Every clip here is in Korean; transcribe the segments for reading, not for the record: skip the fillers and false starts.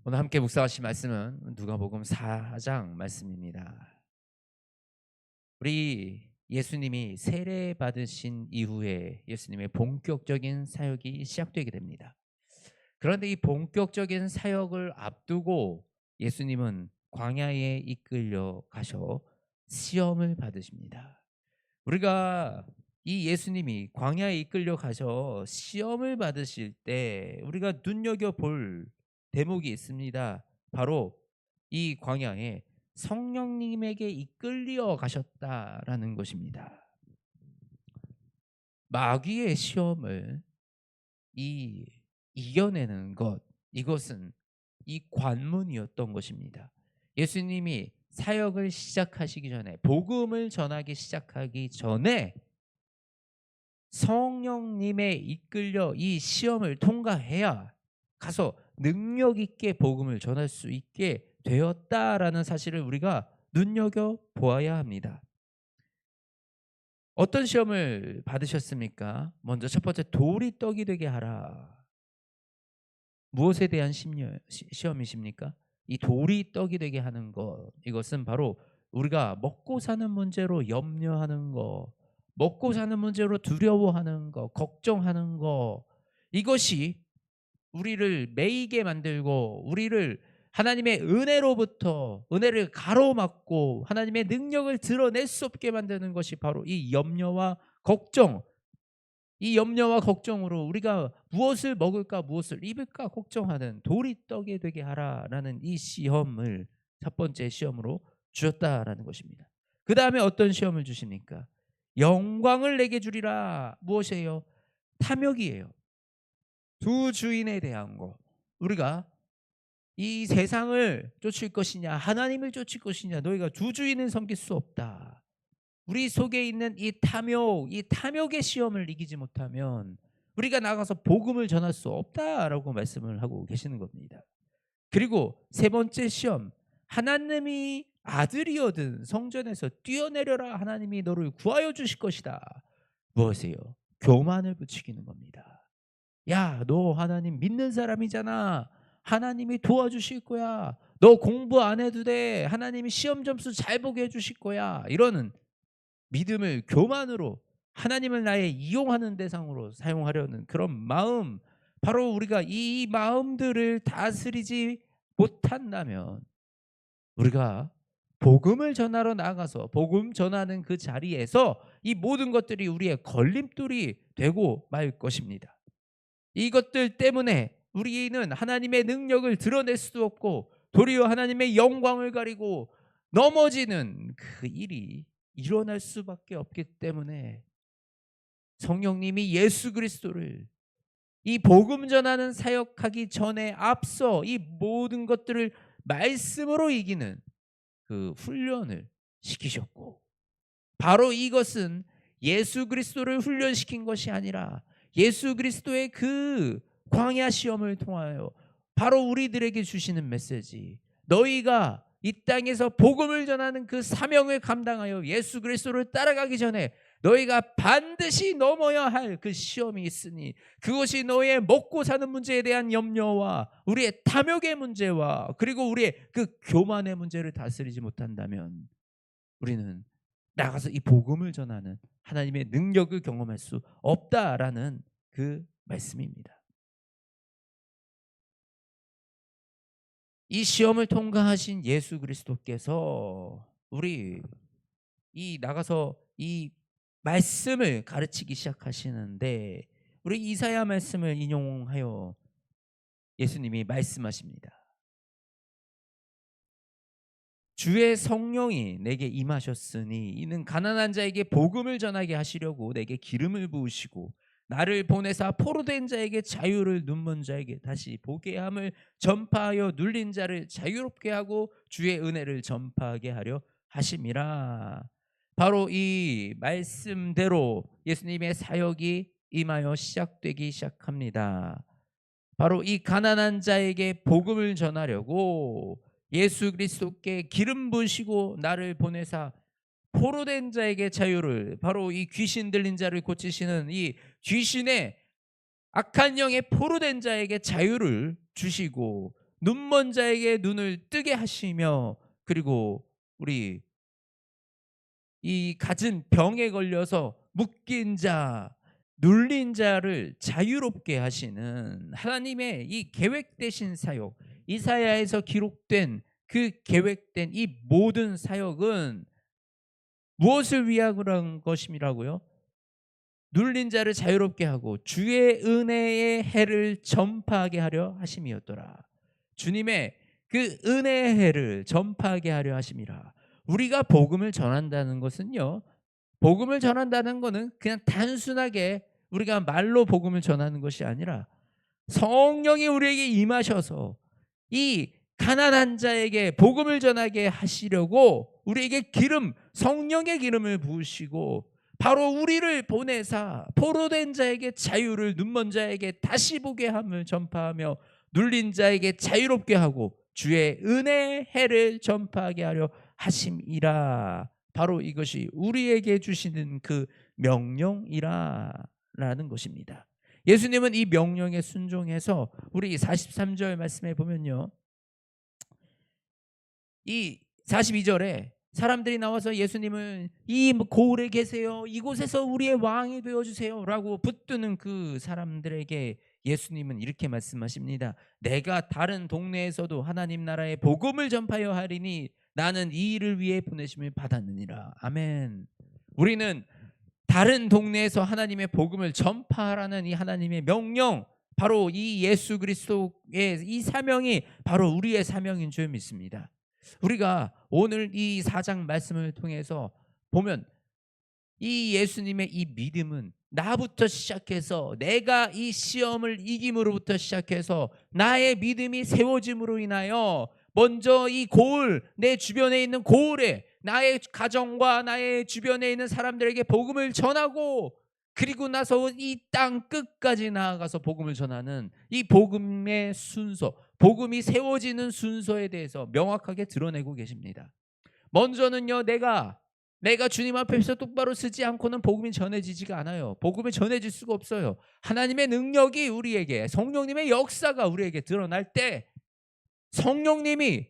오늘 함께 묵상하실 말씀은 누가복음 4장 말씀입니다. 우리 예수님이 세례 받으신 이후에 예수님의 본격적인 사역이 시작되게 됩니다. 그런데 이 본격적인 사역을 앞두고 예수님은 광야에 이끌려 가셔 시험을 받으십니다. 우리가 이 예수님이 광야에 이끌려 가셔 시험을 받으실 때 우리가 눈여겨 볼 대목이 있습니다. 바로 이 광야에 성령님에게 이끌려 가셨다라는 것입니다. 마귀의 시험을 이 이겨내는 것, 이것은 이 관문이었던 것입니다. 예수님이 사역을 시작하시기 전에, 복음을 전하기 시작하기 전에 성령님에 이끌려 이 시험을 통과해야 가서 능력 있게 복음을 전할 수 있게 되었다라는 사실을 우리가 눈여겨 보아야 합니다. 어떤 시험을 받으셨습니까? 먼저 첫 번째, 돌이 떡이 되게 하라. 무엇에 대한 시험이십니까? 이 돌이 떡이 되게 하는 것, 이것은 바로 우리가 먹고 사는 문제로 염려하는 것, 먹고 사는 문제로 두려워하는 것, 걱정하는 것, 이것이 우리를 매이게 만들고 우리를 하나님의 은혜로부터 은혜를 가로막고 하나님의 능력을 드러낼 수 없게 만드는 것이 바로 이 염려와 걱정, 이 염려와 걱정으로 우리가 무엇을 먹을까 무엇을 입을까 걱정하는 돌이 떡이 되게 하라라는 이 시험을 첫 번째 시험으로 주셨다라는 것입니다. 그 다음에 어떤 시험을 주십니까? 영광을 내게 주리라. 무엇이에요? 탐욕이에요. 두 주인에 대한 거. 우리가 이 세상을 쫓을 것이냐 하나님을 쫓을 것이냐, 너희가 두 주인을 섬길 수 없다. 우리 속에 있는 이 탐욕, 이 탐욕의 시험을 이기지 못하면 우리가 나가서 복음을 전할 수 없다라고 말씀을 하고 계시는 겁니다. 그리고 세 번째 시험, 하나님이 아들이거든 성전에서 뛰어내려라, 하나님이 너를 구하여 주실 것이다. 무엇이에요? 교만을 부추기는 겁니다. 야, 너 하나님 믿는 사람이잖아. 하나님이 도와주실 거야. 너 공부 안 해도 돼. 하나님이 시험 점수 잘 보게 해주실 거야. 이러는 믿음을 교만으로, 하나님을 나의 이용하는 대상으로 사용하려는 그런 마음, 바로 우리가 이 마음들을 다스리지 못한다면 우리가 복음을 전하러 나가서 복음 전하는 그 자리에서 이 모든 것들이 우리의 걸림돌이 되고 말 것입니다. 이것들 때문에 우리는 하나님의 능력을 드러낼 수도 없고 도리어 하나님의 영광을 가리고 넘어지는 그 일이 일어날 수밖에 없기 때문에 성령님이 예수 그리스도를 이 복음 전하는 사역하기 전에 앞서 이 모든 것들을 말씀으로 이기는 그 훈련을 시키셨고, 바로 이것은 예수 그리스도를 훈련시킨 것이 아니라 예수 그리스도의 그 광야 시험을 통하여 바로 우리들에게 주시는 메시지, 너희가 이 땅에서 복음을 전하는 그 사명을 감당하여 예수 그리스도를 따라가기 전에 너희가 반드시 넘어야 할 그 시험이 있으니, 그것이 너희의 먹고 사는 문제에 대한 염려와 우리의 탐욕의 문제와 그리고 우리의 그 교만의 문제를 다스리지 못한다면 우리는 나가서 이 복음을 전하는 하나님의 능력을 경험할 수 없다라는 그 말씀입니다. 이 시험을 통과하신 예수 그리스도께서 우리 이 나가서 이 말씀을 가르치기 시작하시는데, 우리 이사야 말씀을 인용하여 예수님이 말씀하십니다. 주의 성령이 내게 임하셨으니 이는 가난한 자에게 복음을 전하게 하시려고 내게 기름을 부으시고 나를 보내사 포로된 자에게 자유를, 눈먼 자에게 다시 보게 함을 전파하여 눌린 자를 자유롭게 하고 주의 은혜를 전파하게 하려 하심이라. 바로 이 말씀대로 예수님의 사역이 임하여 시작되기 시작합니다. 바로 이 가난한 자에게 복음을 전하려고 예수 그리스도께 기름 부으시고 나를 보내사 포로된 자에게 자유를, 바로 이 귀신 들린 자를 고치시는 이 귀신의 악한 영의 포로된 자에게 자유를 주시고 눈먼 자에게 눈을 뜨게 하시며, 그리고 우리 이 갖은 병에 걸려서 묶인 자, 눌린 자를 자유롭게 하시는 하나님의 이 계획되신 사역, 이사야에서 기록된 그 계획된 이 모든 사역은 무엇을 위한 것임이라고요? 눌린 자를 자유롭게 하고 주의 은혜의 해를 전파하게 하려 하심이었더라. 주님의 그 은혜의 해를 전파하게 하려 하심이라. 우리가 복음을 전한다는 것은요, 복음을 전한다는 것은 그냥 단순하게 우리가 말로 복음을 전하는 것이 아니라 성령이 우리에게 임하셔서 이 가난한 자에게 복음을 전하게 하시려고 우리에게 성령의 기름을 부으시고 바로 우리를 보내사 포로된 자에게 자유를, 눈먼 자에게 다시 보게 함을 전파하며 눌린 자에게 자유롭게 하고 주의 은혜의 해를 전파하게 하려 하심이라. 바로 이것이 우리에게 주시는 그 명령이라라는 것입니다. 예수님은 이 명령에 순종해서 우리 43절 말씀에 보면요, 이 42절에 사람들이 나와서 예수님을 이 고을에 계세요, 이곳에서 우리의 왕이 되어주세요 라고 붙드는 그 사람들에게 예수님은 이렇게 말씀하십니다. 내가 다른 동네에서도 하나님 나라의 복음을 전파하여 하리니 나는 이 일을 위해 보내심을 받았느니라. 아멘. 우리는 다른 동네에서 하나님의 복음을 전파하라는 이 하나님의 명령, 바로 이 예수 그리스도의 이 사명이 바로 우리의 사명인 줄 믿습니다. 우리가 오늘 이 4장 말씀을 통해서 보면 이 예수님의 이 믿음은 나부터 시작해서 내가 이 시험을 이김으로부터 시작해서 나의 믿음이 세워짐으로 인하여 먼저 이 고을, 내 주변에 있는 고을에 나의 가정과 나의 주변에 있는 사람들에게 복음을 전하고, 그리고 나서 이 땅 끝까지 나아가서 복음을 전하는 이 복음의 순서, 복음이 세워지는 순서에 대해서 명확하게 드러내고 계십니다. 먼저는요, 내가 주님 앞에서 똑바로 서지 않고는 복음이 전해지지가 않아요. 복음이 전해질 수가 없어요. 하나님의 능력이 우리에게, 성령님의 역사가 우리에게 드러날 때 성령님이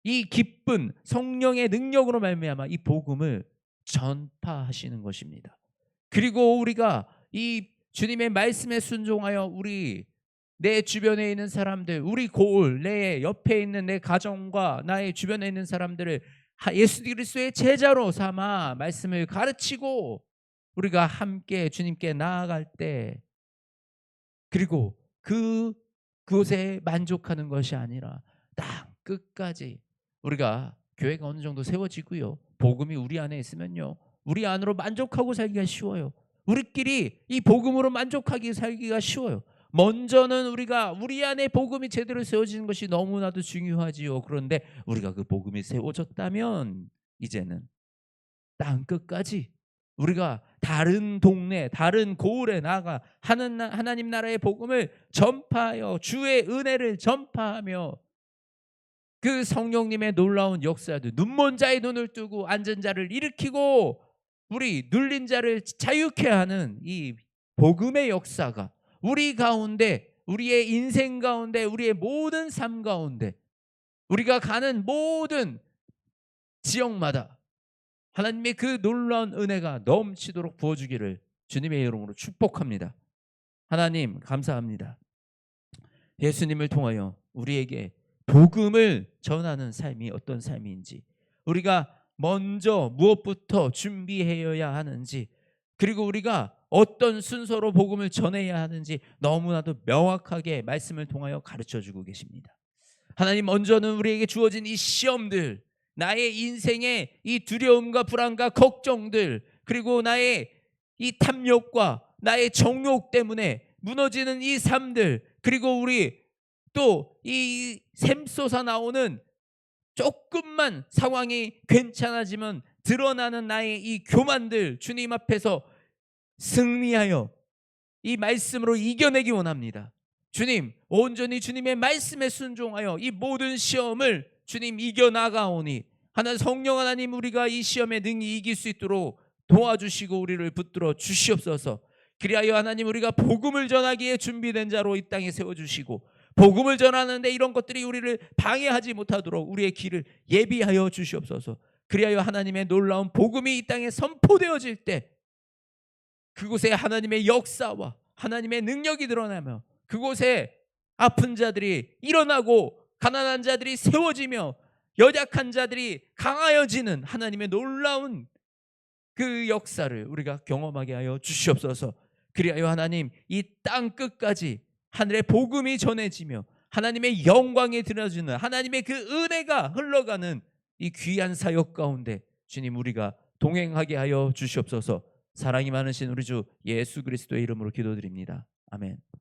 이 기쁜 성령의 능력으로 말미암아 이 복음을 전파하시는 것입니다. 그리고 우리가 이 주님의 말씀에 순종하여 우리 내 주변에 있는 사람들, 우리 고을, 내 옆에 있는 내 가정과 나의 주변에 있는 사람들을 예수 그리스도의 제자로 삼아 말씀을 가르치고 우리가 함께 주님께 나아갈 때, 그리고 그곳에 만족하는 것이 아니라 땅 끝까지 우리가 교회가 어느 정도 세워지고요, 복음이 우리 안에 있으면요, 우리 안으로 만족하고 살기가 쉬워요. 우리끼리 이 복음으로 만족하게 살기가 쉬워요. 먼저는 우리가 우리 안에 복음이 제대로 세워지는 것이 너무나도 중요하지요. 그런데 우리가 그 복음이 세워졌다면 이제는 땅 끝까지 우리가 다른 동네, 다른 고을에 나가 하나님 나라의 복음을 전파하여 주의 은혜를 전파하며 그 성령님의 놀라운 역사들, 눈먼 자의 눈을 뜨고 앉은 자를 일으키고 우리 눌린 자를 자유케 하는 이 복음의 역사가 우리 가운데, 우리의 인생 가운데, 우리의 모든 삶 가운데, 우리가 가는 모든 지역마다 하나님의 그 놀라운 은혜가 넘치도록 부어주기를 주님의 이름으로 축복합니다. 하나님 감사합니다. 예수님을 통하여 우리에게 복음을 전하는 삶이 어떤 삶인지, 우리가 먼저 무엇부터 준비해야 하는지, 그리고 우리가 어떤 순서로 복음을 전해야 하는지 너무나도 명확하게 말씀을 통하여 가르쳐주고 계십니다. 하나님, 먼저는 우리에게 주어진 이 시험들, 나의 인생의 이 두려움과 불안과 걱정들, 그리고 나의 이 탐욕과 나의 정욕 때문에 무너지는 이 삶들, 그리고 우리 또 이 샘솟아 나오는 조금만 상황이 괜찮아지면 드러나는 나의 이 교만들, 주님 앞에서 승리하여 이 말씀으로 이겨내기 원합니다. 주님, 온전히 주님의 말씀에 순종하여 이 모든 시험을 주님 이겨나가오니 하나님, 성령 하나님, 우리가 이 시험에 능히 이길 수 있도록 도와주시고 우리를 붙들어 주시옵소서. 그리하여 하나님, 우리가 복음을 전하기에 준비된 자로 이 땅에 세워주시고 복음을 전하는데 이런 것들이 우리를 방해하지 못하도록 우리의 길을 예비하여 주시옵소서. 그리하여 하나님의 놀라운 복음이 이 땅에 선포되어질 때 그곳에 하나님의 역사와 하나님의 능력이 드러나며 그곳에 아픈 자들이 일어나고 가난한 자들이 세워지며 연약한 자들이 강하여지는 하나님의 놀라운 그 역사를 우리가 경험하게 하여 주시옵소서. 그리하여 하나님 이 땅 끝까지 하늘의 복음이 전해지며 하나님의 영광이 드러지는 하나님의 그 은혜가 흘러가는 이 귀한 사역 가운데 주님 우리가 동행하게 하여 주시옵소서. 사랑이 많으신 우리 주 예수 그리스도의 이름으로 기도드립니다. 아멘.